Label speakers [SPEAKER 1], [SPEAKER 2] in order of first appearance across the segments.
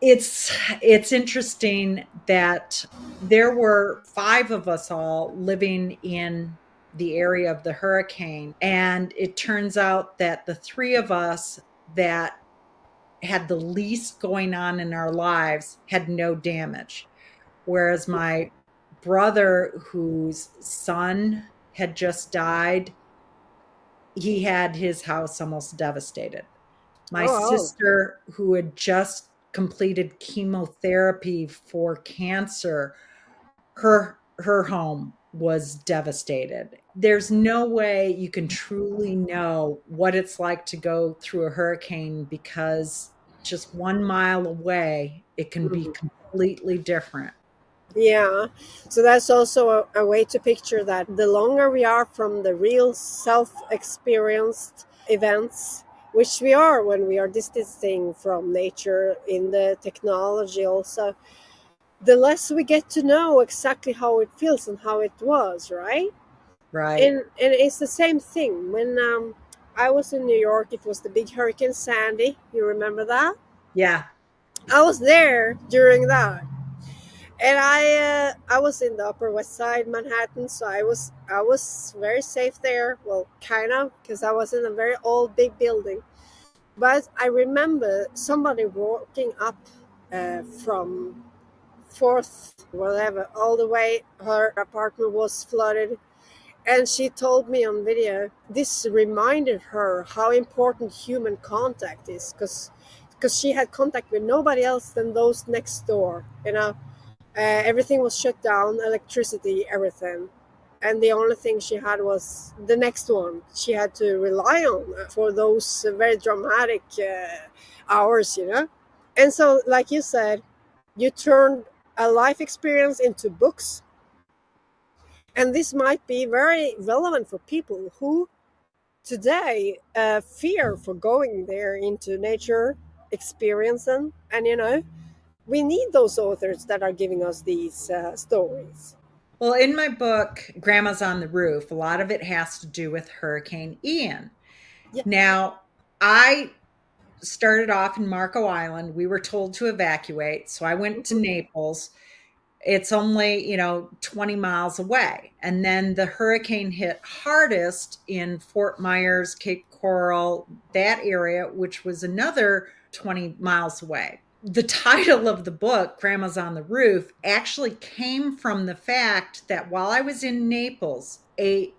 [SPEAKER 1] It's interesting that there were five of us all living in the area of the hurricane, and it turns out that the three of us that had the least going on in our lives had no damage, whereas my brother, whose son had just died, he had his house almost devastated. My
[SPEAKER 2] Oh,
[SPEAKER 1] sister, who had just completed chemotherapy for cancer, her home was devastated. There's no way you can truly know what it's like to go through a hurricane, because just 1 mile away, it can be
[SPEAKER 2] oh.
[SPEAKER 1] completely different.
[SPEAKER 2] Yeah, so that's also a way to picture that the longer we are from the real self experienced events, which we are when we are distancing from nature in the technology, also, the less we get to know exactly how it feels and how it was, right?
[SPEAKER 1] Right.
[SPEAKER 2] And it's the same thing. When I was in New York, it was the big Hurricane Sandy. You remember that?
[SPEAKER 1] Yeah.
[SPEAKER 2] I was there during that. And I was in the Upper West Side, Manhattan, so I was very safe there. Well, kind of, because I was in a very old big building. But I remember somebody walking up from fourth, whatever, all the way. Her apartment was flooded, and she told me on video. This reminded her how important human contact is, because she had contact with nobody else than those next door. Everything was shut down, electricity, everything. And the only thing she had was the next one she had to rely on for those very dramatic hours. And so, like you said, you turned a life experience into books. And this might be very relevant for people who today fear for going there into nature, experiencing, and we need those authors that are giving us these stories.
[SPEAKER 1] Well, in my book, Grandma's on the Roof, a lot of it has to do with Hurricane Ian.
[SPEAKER 2] Yeah.
[SPEAKER 1] Now, I started off in Marco Island. We were told to evacuate. So I went to
[SPEAKER 2] Mhm.
[SPEAKER 1] Naples. It's only, 20 miles away. And then the hurricane hit hardest in Fort Myers, Cape Coral, that area, which was another 20 miles away. The title of the book, Grandma's on the Roof, actually came from the fact that while I was in Naples, a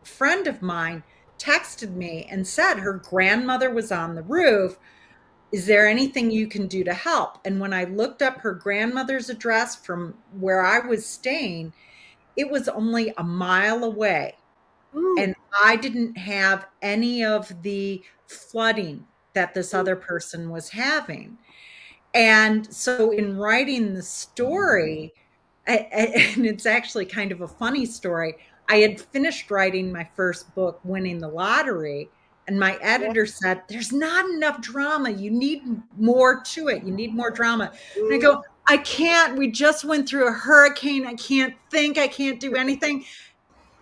[SPEAKER 1] friend of mine texted me and said her grandmother was on the roof. Is there anything you can do to help? And when I looked up her grandmother's address from where I was staying, it was only a mile away.
[SPEAKER 2] Mm,
[SPEAKER 1] And I didn't have any of the flooding that this
[SPEAKER 2] mm,
[SPEAKER 1] other person was having. And so in writing the story, and it's actually kind of a funny story, I had finished writing my first book, Winning the Lottery, and my
[SPEAKER 2] yeah.
[SPEAKER 1] editor said, "There's not enough drama. You need more to it. You need more drama." And I
[SPEAKER 2] Mm.
[SPEAKER 1] go, "I can't. We just went through a hurricane. I can't think. I can't do anything."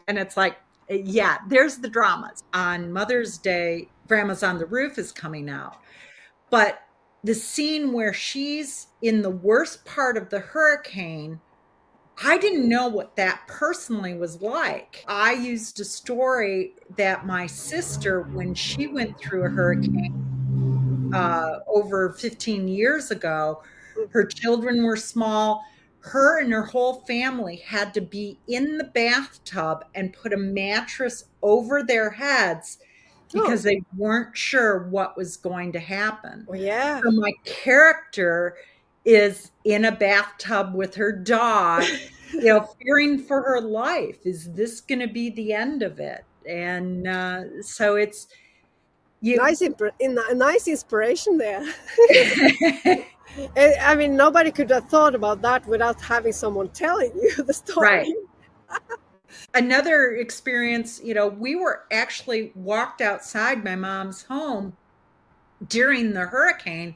[SPEAKER 1] And it's like, yeah, there's the dramas. On Mother's Day, Grandma's on the Roof is coming out. But the scene where she's in the worst part of the hurricane, I didn't know what that personally was like. I used a story that my sister, when she went through a hurricane over 15 years ago, her children were small. Her and her whole family had to be in the bathtub and put a mattress over their heads
[SPEAKER 2] Oh,
[SPEAKER 1] because they weren't sure what was going to happen.
[SPEAKER 2] oh, yeah.
[SPEAKER 1] So my character is in a bathtub with her dog, fearing for her life. Is this going to be the end of it? And so it's you.
[SPEAKER 2] A nice inspiration there. I mean, nobody could have thought about that without having someone telling you the
[SPEAKER 1] Right.
[SPEAKER 2] story.
[SPEAKER 1] Another experience, we were actually walked outside my mom's home during the hurricane,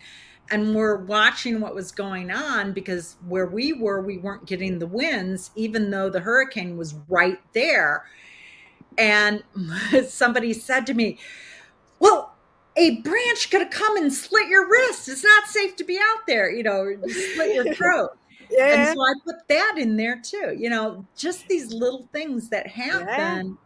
[SPEAKER 1] and we're watching what was going on, because where we were, we weren't getting the winds, even though the hurricane was right there. And somebody said to me, "Well, a branch could have come and slit your wrist. It's not safe to be out there, slit your throat. And
[SPEAKER 2] Yeah,
[SPEAKER 1] so I put that in there too, just these little things that
[SPEAKER 2] yeah,
[SPEAKER 1] happen,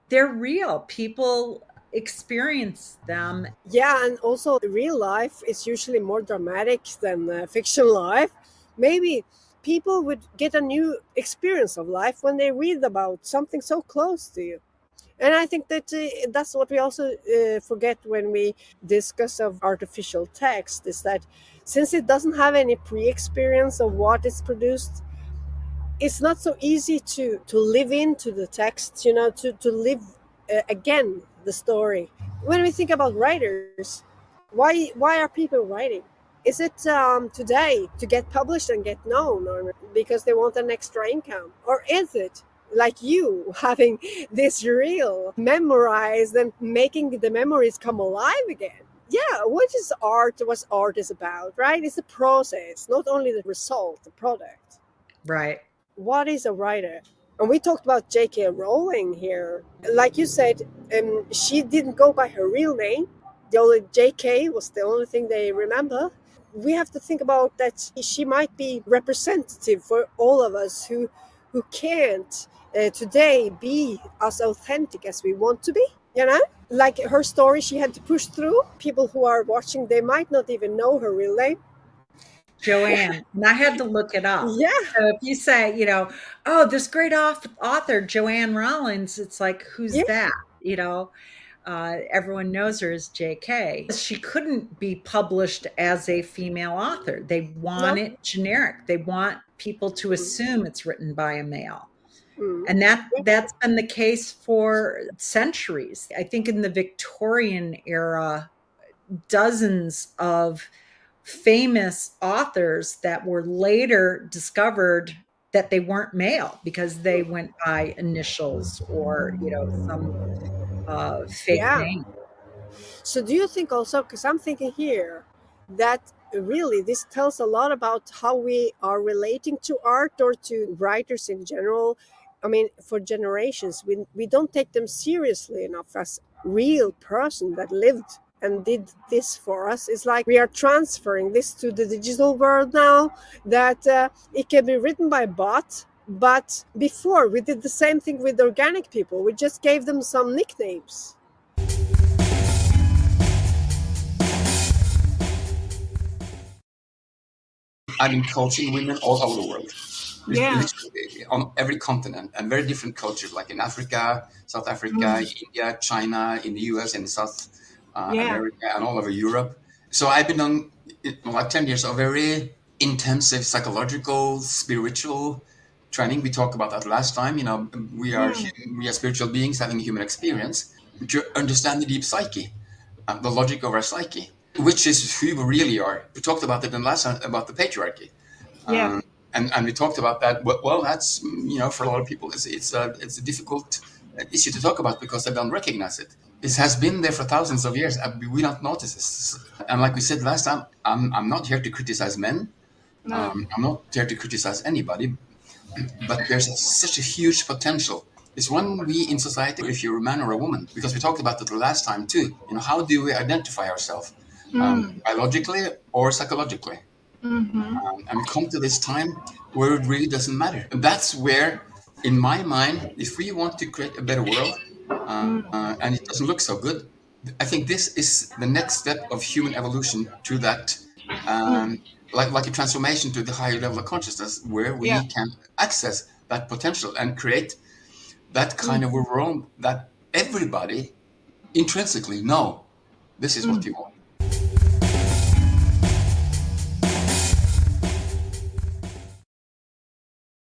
[SPEAKER 1] they're real. People experience them.
[SPEAKER 2] yeah. And also, real life is usually more dramatic than fiction life. Maybe people would get a new experience of life when they read about something so close to you. And I think that that's what we also forget when we discuss of artificial text, is that since it doesn't have any pre-experience of what is produced, it's not so easy to live into the text, to live again the story. When we think about writers, why are people writing? Is it today to get published and get known, or because they want an extra income, or is it like you having this reel memorized and making the memories come alive again? Yeah, what art is about, right? It's the process, not only the result, the product.
[SPEAKER 1] Right.
[SPEAKER 2] What is a writer? And we talked about J.K. Rowling here. Like you said, she didn't go by her real name. The only J.K. was the only thing they remember. We have to think about that she might be representative for all of us who can't today be as authentic as we want to be. Like her story, she had to push through. People who are watching, they might not even know her real name.
[SPEAKER 1] Joanne, and I had to look it up.
[SPEAKER 2] Yeah,
[SPEAKER 1] So if you say, oh, this great author, Joanne Rollins, it's like, who's
[SPEAKER 2] yeah,
[SPEAKER 1] that? Everyone knows her as JK. She couldn't be published as a female author. They want
[SPEAKER 2] no.
[SPEAKER 1] it generic. They want people to assume it's written by a male.
[SPEAKER 2] Mm.
[SPEAKER 1] And that's been the case for centuries. I think in the Victorian era, dozens of famous authors that were later discovered that they weren't male because they went by initials or some fake
[SPEAKER 2] Yeah.
[SPEAKER 1] name.
[SPEAKER 2] So do you think also, because I'm thinking here that really this tells a lot about how we are relating to art or to writers in general. I mean, for generations, we don't take them seriously enough as real person that lived and did this for us. It's like we are transferring this to the digital world now, that it can be written by a bot. But before, we did the same thing with organic people. We just gave them some nicknames.
[SPEAKER 3] I've been coaching women all over the world,
[SPEAKER 1] Yeah.
[SPEAKER 3] literally on every continent, and very different cultures, like in Africa, South Africa,
[SPEAKER 1] Mm,
[SPEAKER 3] India, China, in the US, and South
[SPEAKER 1] yeah.
[SPEAKER 3] America, and all over Europe. So I've been on like 10 years of very intensive psychological, spiritual training. We talked about that last time. We are
[SPEAKER 1] Mm,
[SPEAKER 3] we are spiritual beings having a human experience to understand the deep psyche, the logic of our psyche, which is who we really are. We talked about it in last time about the patriarchy,
[SPEAKER 1] yeah.
[SPEAKER 3] and we talked about that. Well, that's for a lot of people, it's a difficult issue to talk about because they don't recognize it. It has been there for thousands of years. We don't notice this. And like we said last time, I'm not here to criticize men.
[SPEAKER 1] No.
[SPEAKER 3] I'm not here to criticize anybody, but there's such a huge potential. It's when we in society, if you're a man or a woman, because we talked about it the last time too. How do we identify ourselves,
[SPEAKER 1] Mm,
[SPEAKER 3] biologically or psychologically?
[SPEAKER 1] mhm.
[SPEAKER 3] And we come to this time where it really doesn't matter. And that's where, in my mind, if we want to create a better world, and it doesn't look so good, I think this is the next step of human evolution to that, um, like a transformation to the higher level of consciousness, where
[SPEAKER 1] Yeah.
[SPEAKER 3] we can access that potential and create that kind of a
[SPEAKER 1] Mhm.
[SPEAKER 3] world that everybody intrinsically know this is what
[SPEAKER 1] Mm.
[SPEAKER 3] you want.